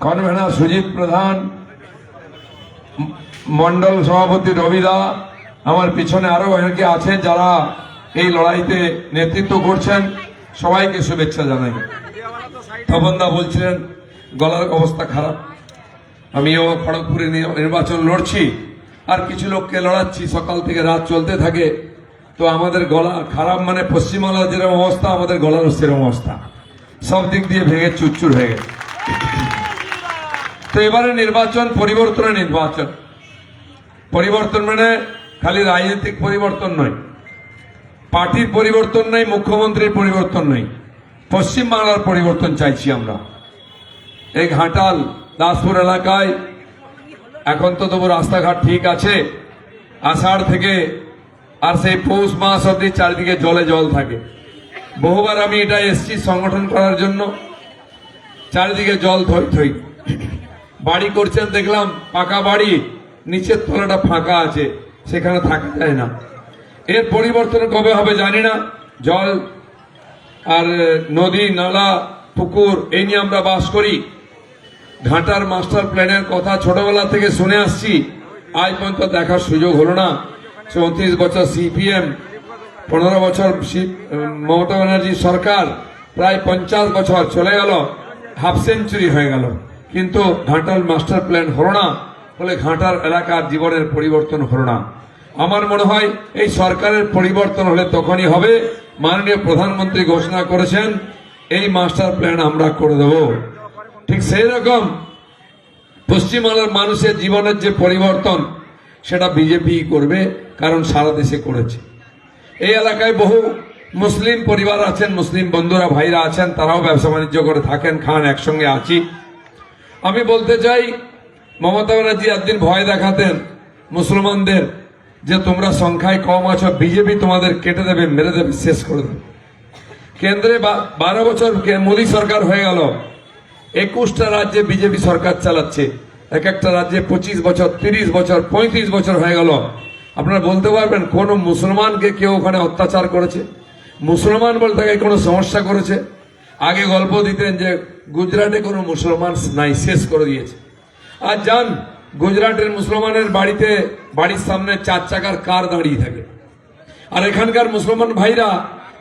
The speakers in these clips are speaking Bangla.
কনভেনার সুজিত প্রধান, মন্ডল সভাপতি রবিদা, আমার পিছনে আরো অনেকে আছে যারা এই লড়াইতে নেতৃত্ব করছেন, সবাইকে শুভেচ্ছা জানাই। তপনদা বলছিলেন গলার অবস্থা খারাপ, আমিও খড়গপুরে নির্বাচন লড়ছি আর কিছু লোককে লড়াচ্ছি, সকাল থেকে রাত চলতে থাকে, তো আমাদের গলা খারাপ মানে পশ্চিমবাংলার যেরকম অবস্থা আমাদের গলারও সেরকম অবস্থা, সব দিক দিয়ে ভেঙে চুরচুর হয়ে গেছে। তো এবারে নির্বাচন পরিবর্তনের নির্বাচন, পরিবর্তন মানে খালি রাজনৈতিক পরিবর্তন নয়, পার্টির পরিবর্তন নয়, মুখ্যমন্ত্রীর পরিবর্তন নয়, পশ্চিমবাংলার পরিবর্তন চাইছি আমরা। এই ঘাটাল দাসপুর এলাকায় এখন তো তবু রাস্তাঘাট ঠিক আছে, আষাঢ় থেকে আর সেই পৌষ মাস অব্দি চারিদিকে জলে জল থাকে। বহুবার আমি এটা এসছি সংগঠন করার জন্য, চারিদিকে জল থই থই। বাড়ি করছেন দেখলাম পাকা বাড়ি, নিচের তলাটা ফাঁকা আছে, সেখানে থাকা যায় না। এর পরিবর্তন কবে হবে জানি না। জল আর নদী নালা পুকুর এই নিয়ে আমরা বাস করি। ঘাটার মাস্টার প্ল্যানের কথা ছোটবেলা থেকে শুনে আসছি, আজ পর্যন্ত দেখার সুযোগ হলো না। 34 বছর সিপিএম, 15 বছর মমতা ব্যানার্জি সরকার, প্রায় 50 বছর চলে গেল, হাফ সেঞ্চুরি হয়ে গেল, কিন্তু ঘাটাল মাস্টার প্ল্যান হলো না, ফলে ঘাটার এলাকার জীবনের পরিবর্তন হলো না। আমার মনে হয় এই সরকারের পরিবর্তন হলে তখনই হবে। মাননীয় প্রধানমন্ত্রী ঘোষণা করেছেন এই মাস্টার প্ল্যান আমরা করে দেব। ঠিক সেই রকম পশ্চিমবাংলার মানুষের জীবনের যে পরিবর্তন সেটা বিজেপি করবে, কারণ সারা দেশে করেছে। এই এলাকায় বহু মুসলিম পরিবার আছেন, মুসলিম বন্ধুরা ভাইরা আছেন, তারাও ব্যবসা বাণিজ্য করে থাকেন, খান, একসঙ্গে আছি। আমি বলতে চাই, মমতা ব্যানার্জি একদিন ভয় দেখাতেন মুসলমানদের যে তোমরা সংখ্যায় কম আছো, বিজেপি তোমাদের কেটে দেবে, মেরে দেবে, শেষ করে দেবে। কেন্দ্রে 12 বছর মোদী সরকার হয়ে গেল, 21টা রাজ্যে বিজেপি সরকার চালাচ্ছে, এক একটা রাজ্যে 25 বছর, 30 বছর, 35 বছর হয়ে গেল। আপনারা বলতে পারবেন কোন মুসলমানকে কেউ ওখানে অত্যাচার করেছে? মুসলমান বলতে কোনো সমস্যা করেছে? আগে গল্প দিতেন যে গুজরাটে কোনো মুসলমান নাই, শেষ করে দিয়েছে। আর যান গুজরাটের মুসলমানের বাড়ির সামনে 4 চাকার কার দাঁড়িয়ে থাকে, আর এখানকার মুসলমান ভাইরা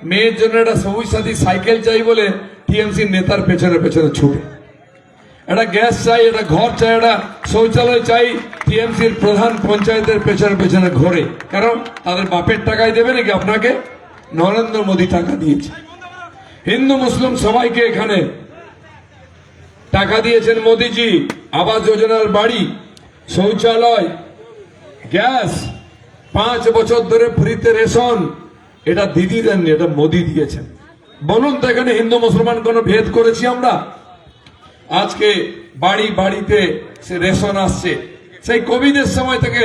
মেয়ের জন্য একটা সবুজ সাথী সাইকেল চাই বলে টিএমসি নেতার পেছনে পেছনে ছুটে, একটা গ্যাস চাই, একটা ঘর চাই, একটা শৌচালয় চাই, টিএমসির প্রধান পঞ্চায়েতের পেছনে পেছনে ঘোরে। কারণ তাদের বাপের টাকায় দেবে নাকি আপনাকে? নরেন্দ্র মোদী টাকা দিয়েছে। হিন্দু মুসলিম সবাইকে এখানে টাকা দিয়েছেন মোদীজি। আবাস যোজনার বাড়ি, শৌচালয়, গ্যাস, 5 বছর ধরে ফ্রিতে রেশন, এটা দিদি দেননি, এটা মোদী দিয়েছেন। বলুন তো এখানে হিন্দু মুসলমান কোনো ভেদ করেছি আমরা? আজকে বাড়ি বাড়িতে সে রেশন আসছে। সেই কোভিডের সময় থেকে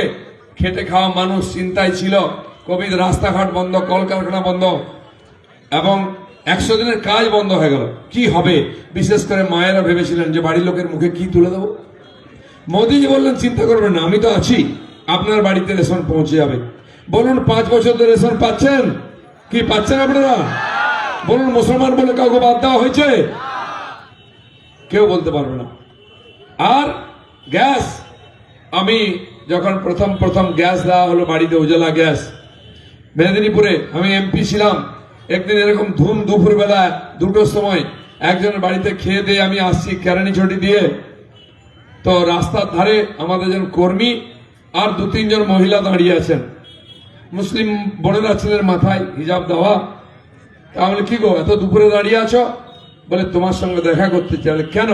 খেটে খাওয়া মানুষ চিন্তায় ছিল, কোভিড রাস্তাঘাট বন্ধ, কলকারখানা বন্ধ এবং 100 দিনের কাজ বন্ধ হয়ে গেল। কি হবে? বিশেষ করে মায়েরা ভেবেছিলেন যে বাড়ির লোকের মুখে কি তুলে দেবো। মোদীজি বললেন চিন্তা করবেন না, আমি তো আছি, আপনার বাড়িতে রেশন পৌঁছে যাবে। বলুন 5 বছর ধরে রেশন পাচ্ছেন কি পাচ্ছেন আপনারা? বলুন মুসলমান বলে কাউকে বাদ দেওয়া হয়েছে? কেউ বলতে পারবে না। আর গ্যাস, আমি যখন প্রথম গ্যাস দেওয়া হলো বাড়িতে, উজালা গ্যাস, মেদিনীপুরে আমি এমপি ছিলাম, একদিন এরকম ধুম দুপুর বেলা 2টোর সময় একজনের বাড়িতে খেয়ে দিয়ে আমি আসছি কেরানি ছুটি দিয়ে, তো রাস্তার ধারে আমাদের একজন কর্মী আর 2-3 জন মহিলা দাঁড়িয়ে আছেন, মুসলিম বোনেরা ছিলেন, মাথায় হিজাব দেওয়া। তাহলে কি গো এত দুপুরে দাঁড়িয়ে আছো? বলে তোমার সঙ্গে দেখা করতে চাই। কেন?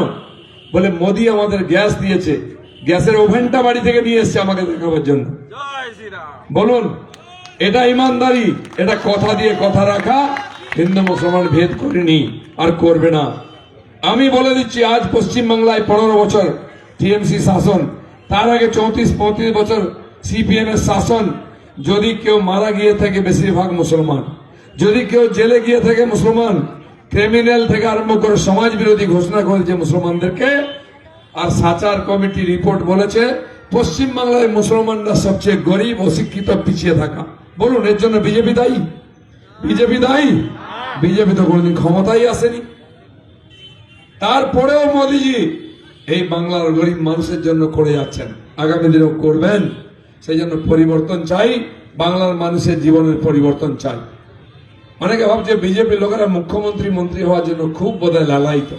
বলে মোদী আমাদের গ্যাস দিয়েছে, গ্যাসের ওভেনটা বাড়ি থেকে নিয়ে এসছে আমাকে দেখাবার জন্য। বলুন এটা ইমানদারি? এটা কথা দিয়ে কথা রাখা। হিন্দু মুসলমান ভেদ করেনি আর করবে না। আমি বলে দিচ্ছি, আজ পশ্চিমবাংলায় 15 বছর টিএমসি শাসন, তার আগে 34-35 বছর সিপিএম এর শাসন। যদি কেউ মারা গিয়ে থাকে বেশিরভাগ মুসলমান, যদি কেউ জেলে গিয়ে থাকে মুসলমান, ক্রিমিনাল থেকে আরম্ভ করে সমাজ বিরোধী ঘোষণা করেছে মুসলমানদেরকে। আর সাচার কমিটি রিপোর্ট বলেছে পশ্চিমবাংলায় মুসলমানরা সবচেয়ে গরিব, অশিক্ষিত, পিছিয়ে থাকা। বলুন এর জন্য বিজেপি দায়ী? বিজেপি দায়ী? বিজেপি তো কোনোদিন ক্ষমতায় আসেনি। তারপরেও মোদিজি এই বাংলার গরিব মানুষের জন্য করে যাচ্ছেন, আগামী দিনেও করবেন। সেই জন্য পরিবর্তন চাই, বাংলার মানুষের জীবনের পরিবর্তন চাই। অনেকে ভাবছে বিজেপি লোকেরা মুখ্যমন্ত্রী মন্ত্রী হওয়ার জন্য খুব বোধহয় লালায়িত।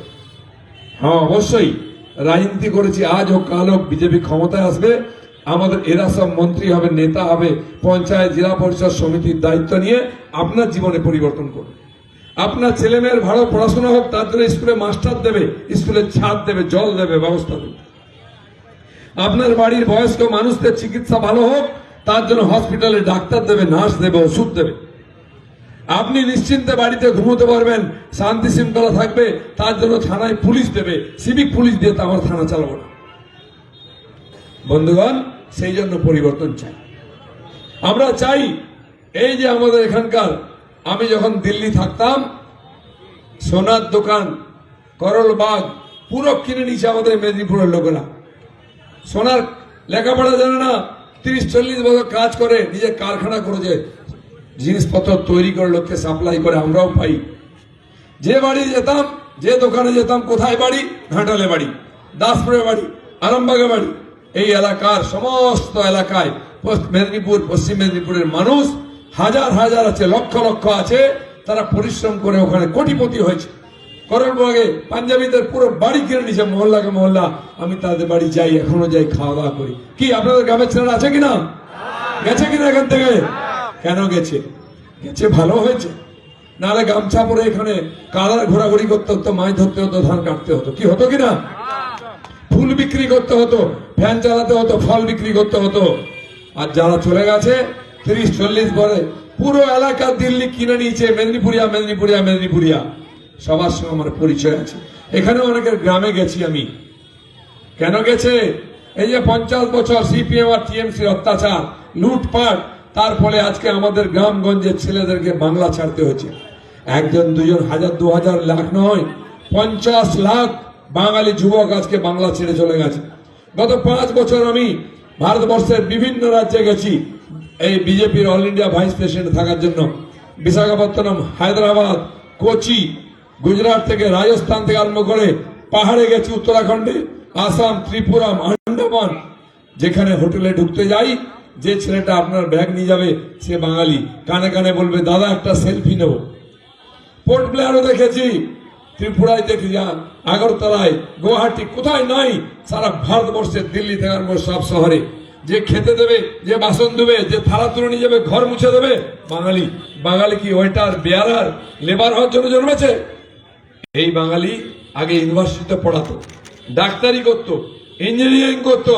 হ্যাঁ, অবশ্যই রাজনীতি করেছি, আজ হোক কাল হোক বিজেপি ক্ষমতায় আসবে, আমাদের এরা সব মন্ত্রী হবে, নেতা হবে, পঞ্চায়েত জেলা পরিষদ সমিতির দায়িত্ব নিয়ে আপনার জীবনে পরিবর্তন করবে। আপনার ছেলে মেয়ের ভালো পড়াশোনা হোক, তার জন্য স্কুলে মাস্টার দেবে, স্কুলে ছাদ দেবে, জল দেবে, ব্যবস্থা দেবে। আপনার বাড়ির বয়স্ক মানুষদের চিকিৎসা ভালো হোক, তার জন্য হসপিটালে ডাক্তার দেবে, নার্স দেবে, ওষুধ দেবে। আপনি নিশ্চিন্তে বাড়িতে ঘুমোতে পারবেন, শান্তি শৃঙ্খলা থাকবে, তার জন্য থানায় পুলিশ দেবে। সিভিক পুলিশ দিয়ে তো আমার থানা চালাবো না। বন্ধুগণ, সেই জন্য পরিবর্তন চাই। আমরা চাই এই যে আমাদের এখানকার, আমি যখন দিল্লি থাকতাম, সোনার দোকান, করল বাগ পুরো কিনে নিয়েছে আমাদের মেদিনীপুরের লোকেরা। সোনার লেখাপড়া জানে না, 30-40 বছর কাজ করে, নিজের কারখানা করেছে, জিনিসপত্র তৈরি করে লোককে সাপ্লাই করে, আমরাও পাই। যে বাড়ি যেতাম, যে দোকানে যেতাম, কোথায় বাড়ি? ঘাটালে বাড়ি, দাসপুরে বাড়ি, আরামবাগে বাড়ি। এই এলাকার সমস্ত এলাকায় মেদিনীপুর, পশ্চিম মেদিনীপুরের মানুষ হাজার হাজার আছে, লক্ষ লক্ষ আছে। তারা পরিশ্রম করে ওখানে কোটিপতি হয়েছে। করণবাগে পাঞ্জাবিদের পুরো বাড়ি কিনে নিয়েছে, মহল্লাকে মহল্লা। আমি তাদের বাড়ি যাই, এখনো যাই, খাওয়া দাওয়া করি। কি আপনাদের গ্রামের ছেলেরা আছে কিনা? গেছে কিনা এখান থেকে? কেন গেছে? গেছে ভালো হয়েছে। নাহলে গামছা পরে এখানে কালার ঘোরাঘুরি করতে হতো, মাছ ধরতে হতো, ধান কাটতে হতো। কি হতো কিনা? ফুল বিক্রি করতে হতো, ফ্যান চালাতে হতো, ফল বিক্রি করতে হতো। আর যারা চলে গেছে 30-40 পরে পুরো এলাকা দিল্লি কিনে নিয়েছে, মেদিনীপুরিয়া মেদিনীপুরিয়া মেদিনীপুরিয়া। সবার সঙ্গে আমার পরিচয় আছে। এখানেও অনেকের গ্রামে গেছি আমি। কেন গেছে? এই যে 50 বছর সিপিএম আর টিএমসির অত্যাচার, লুটপাট, তার ফলে আজকে আমাদের গ্রামগঞ্জের ছেলেদেরকে বাংলা ছাড়তে হচ্ছে। 1 2 হাজার 2000 লাখ নয়, 50 লাখ বাঙালি যুবক আজকে বাংলা ছেড়ে চলে গেছে। গত 5 বছর আমি ভারতবর্ষের বিভিন্ন রাজ্যে গেছি এই বিজেপির অল ইন্ডিয়া ভাইস প্রেসিডেন্ট থাকার জন্য। বিশাখাপত্তনম, হায়দ্রাবাদ, কোচি, গুজরাট থেকে, রাজস্থান থেকে আরম্ভ করে পাহাড়ে গেছি, উত্তরাখণ্ডে, আসাম, ত্রিপুরা, আন্দামান। যেখানে হোটেলে ঢুকতে যাই, যে ছেলেটা আপনার ব্যাগ নিয়ে যাবে সে বাঙালি, কানে কানে বলবে দাদা একটা সেলফি নেব। পোর্ট ব্লেয়ারও দেখেছি, ত্রিপুরায় দেখি, যান আগরতলায়, গুয়াহাটি, কোথায় নাই। সারা ভারতবর্ষের দিল্লি থেকে আরম্ভ সব শহরে যে খেতে দেবে, যে বাসন দেবে, যে থালা তুলে নিয়ে যাবে, ঘর মুছে দেবে, বাঙালি। বাঙালি কি ওয়েটার, বেয়ারার, লেবার হওয়ার জন্য জন্মেছে? এই বাঙালি আগে ইউনিভার্সিটিতে পড়াতো, ডাক্তারি করতো, ইঞ্জিনিয়ারিং করতো।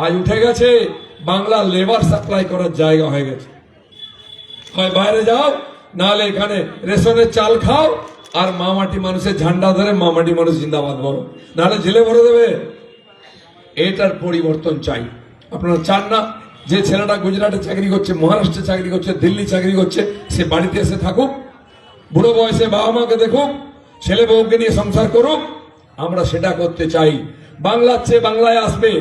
আজ উঠে গেছে বাংলা লেবার সাপ্লাই করার জায়গা হয়ে গেছে। হয় বাইরে যাও, নাহলে এখানে রেশনের চাল খাও, আর মামাটি মানুষের ঝান্ডা ধরে মামাটি মানুষ জিন্দাবাদ বলো, নাহলে জেলে ভরে দেবে। এটার পরিবর্তন চাই। আপনারা চান না যে ছেলেটা গুজরাটে চাকরি করছে, মহারাষ্ট্রে চাকরি করছে, দিল্লি চাকরি করছে, সে বাড়িতে এসে থাকুক, বুড়ো বয়সে বাবা মাকে দেখুক, ছেলে বউকে নিয়ে সংসার করুক? আমরা সেটা করতে চাই। বাংলার চেয়ে বাংলায় আসবে,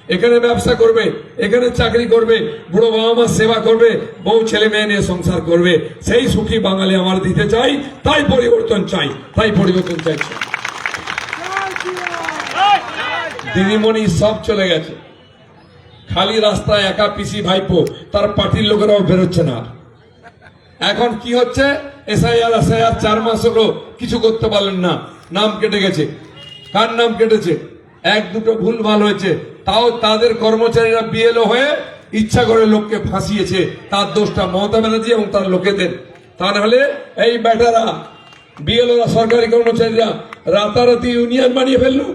এখানে ব্যবসা করবে, এখানে চাকরি করবে, বুড়ো বাবা মার সেবা করবে, বউ ছেলে মেয়ে নিয়ে সংসার করবে। সেই সুখী বাঙালি আমার দিতে চাই। তাই পরিবর্তন চাই, তাই পরিবর্তন চাইছি। দিদিমণি সব চলে গেছে, খালি রাস্তায় একা পিসি ভাইপো, তার পার্টির লোকেরাও বেরোচ্ছে না। এখন কি হচ্ছে? এসআইআর 4 মাস হলো, কিছু করতে পারলেন না, নাম কেটে গেছে। কার নাম কেটেছে? 1-2 ভুল ভাল হয়েছে, তাও তাদের কর্মচারীরা বিএলও হয়ে ইচ্ছা করে লোককে ফাঁসিয়েছে। তার দোষটা মমতা ব্যানার্জি এবং তার লোকেদের। তা নাহলে এই বেটারা বিএলওরা, সরকারি কর্মচারীরা রাতারাতি ইউনিয়ন বানিয়ে ফেললো।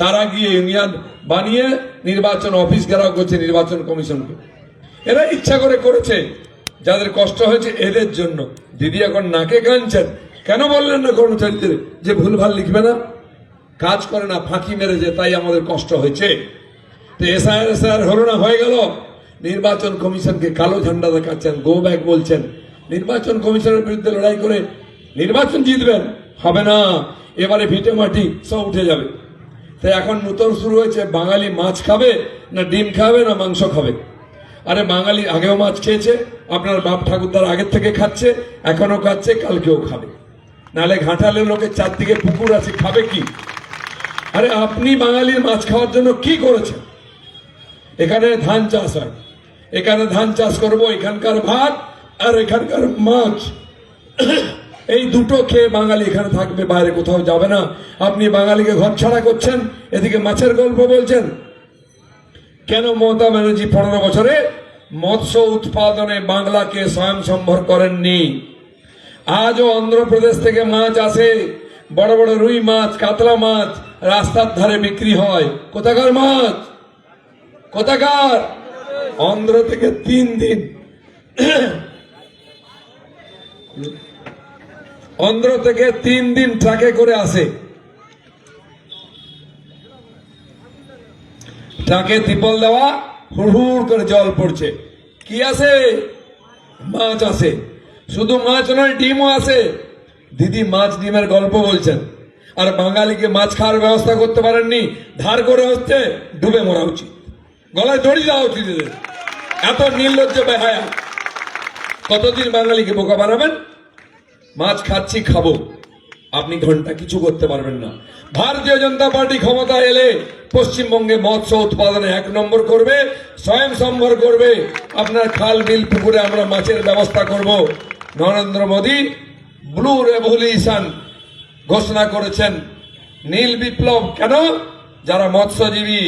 তারা গিয়ে ইউনিয়ন বানিয়ে নির্বাচন অফিস ঘেরাও করছে নির্বাচন কমিশনকে। এরা ইচ্ছা করে করেছে, যাদের কষ্ট হয়েছে এদের জন্য। দিদি এখন নাকে কানছেন, কেন বললেন না কর্মচারীদের যে ভুলভাল লিখবে না? কাজ করে না, ফাঁকি মেরেছে, তাই আমাদের কষ্ট হয়েছে। তো এসআইআর হলো না, হয়ে গেল। নির্বাচন কমিশনকে কালো ঝান্ডা দেখাচ্ছেন, গো ব্যাক বলছেন। নির্বাচন কমিশনের বিরুদ্ধে লড়াই করে নির্বাচন জিতবেন? হবে না। এবারে ভিটে মাটি সব উঠে যাবে। তাই এখন নতুন শুরু হয়েছে, বাঙালি মাছ খাবে না ডিম খাবে না মাংস খাবে? আরে বাঙালি আগেও মাছ খেয়েছে, আপনার বাপ ঠাকুরদার আগের থেকে খাচ্ছে, এখনো খাচ্ছে, কালকেও খাবে। নালে ঘাটালের লোকের চারদিকে পুকুর আছে, খাবে কি? আরে আপনি বাঙালির মাছ খাওয়ার জন্য কি করেছেন? এখানে ধান চাষ হয়, এখানে ধান চাষ করব, এখানকার ভাত আর এখানকার মাছ, এই দুটো খেয়ে বাঙালি এখানে থাকবে, বাইরে কোথাও যাবে না। আপনি বাঙালিকে ঘর ছাড়া করছেন, এদিকে মাছের গল্প বলছেন। কেন মমতা ব্যানার্জি 15 বছরে মৎস্য উৎপাদনে বাংলাকে স্বয়ংসম্বর করেননি? আজও অন্ধ্রপ্রদেশ থেকে মাছ আসে, বড় বড় রুই মাছ, কাতলা মাছ রাস্তার ধারে বিক্রি হয়। কোথাকার মাছ? কোথাকার? অন্ধ্র থেকে 3 দিন অন্ধ্র থেকে 3 দিন ট্রাকে করে আসে। ট্রাকে ত্রিপল দেওয়া, হুড় করে জল পড়ছে। কি আসে? মাছ আসে। শুধু মাছ নয়, ডিমও আসে। দিদি মাছ ডিমের গল্প বলছেন, আর বাঙালিকে মাছ খাওয়ার ব্যবস্থা করতে পারেননি। ধার করে হচ্ছে, ডুবে মরা উচিত, গলায় দড়ি দেওয়া উচিত। এত নির্লজ্জ বেহায়া। কতদিন বাঙালিকে বোকা বানাবেন? মাছ খাচ্ছি, খাবো, আপনি ঘন্টা কিছু করতে পারবেন না। ভারতীয় জনতা পার্টি ক্ষমতা এলে পশ্চিমবঙ্গে মৎস্য উৎপাদনে 1 নম্বর করবে, স্বয়ংসম্বর করবে। আপনার খাল বিল পুকুরে আমরা মাছের ব্যবস্থা করব। নরেন্দ্র মোদী ব্লু রেভলিউশন ঘোষণা করেছেন, নীল বিপ্লব। কেন? যারা মৎস্যজীবী,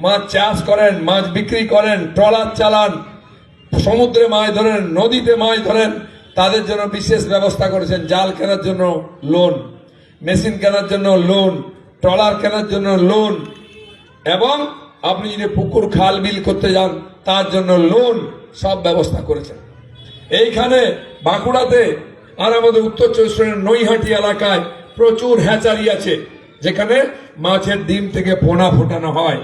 মাছ চাষ করেন, মাছ বিক্রি করেন, ট্রলার চালান, সমুদ্রে মাছ ধরেন, নদীতে মাছ ধরেন, তাদের জন্য বিশেষ ব্যবস্থা করেছেন। জাল কেনার জন্য লোন, মেশিন কেনার জন্য লোন, ট্রলার কেনার জন্য লোন, এবং আপনি যদি পুকুর খাল বিল করতে যান তার জন্য লোন, সব ব্যবস্থা করেছেন। এইখানে বাঁকুড়াতে আর আমাদের উত্তর 24 পরগনার নৈহাটি এলাকায় প্রচুর হ্যাচারি আছে, যেখানে মাছের ডিম থেকে পোনা ফোটানো হয়।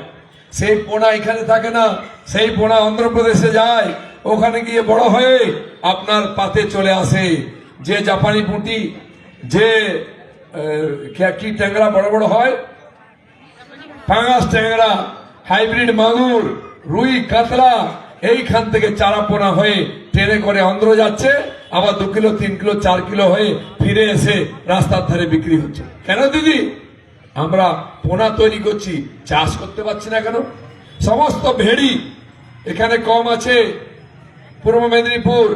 সেই পোনা এখানে থাকে না, সেই পোনা অন্ধ্রপ্রদেশে যায়, ওখানে গিয়ে বড় হয়ে আপনার পাতে চলে আসে। যে জাপানি পুঁটি, যে কি ট্যাংরা বড় বড় হয়, পাঙাশ ট্যাংরা, হাইব্রিড মাগুর, রুই, কাতলা, এইখান থেকে চারা পোনা হয়ে ট্রেনে করে অন্ধ্র যাচ্ছে, আবার 2 কিলো 3 কিলো 4 কিলো হয়ে ফিরে এসে রাস্তার ধারে বিক্রি হচ্ছে। কেন দিদি? আমরা পোনা তৈরি করছি, চাষ করতে পারছি না কেন? সমস্ত ভেড়ি এখানে কম আছে, পূর্ব মেদিনীপুর,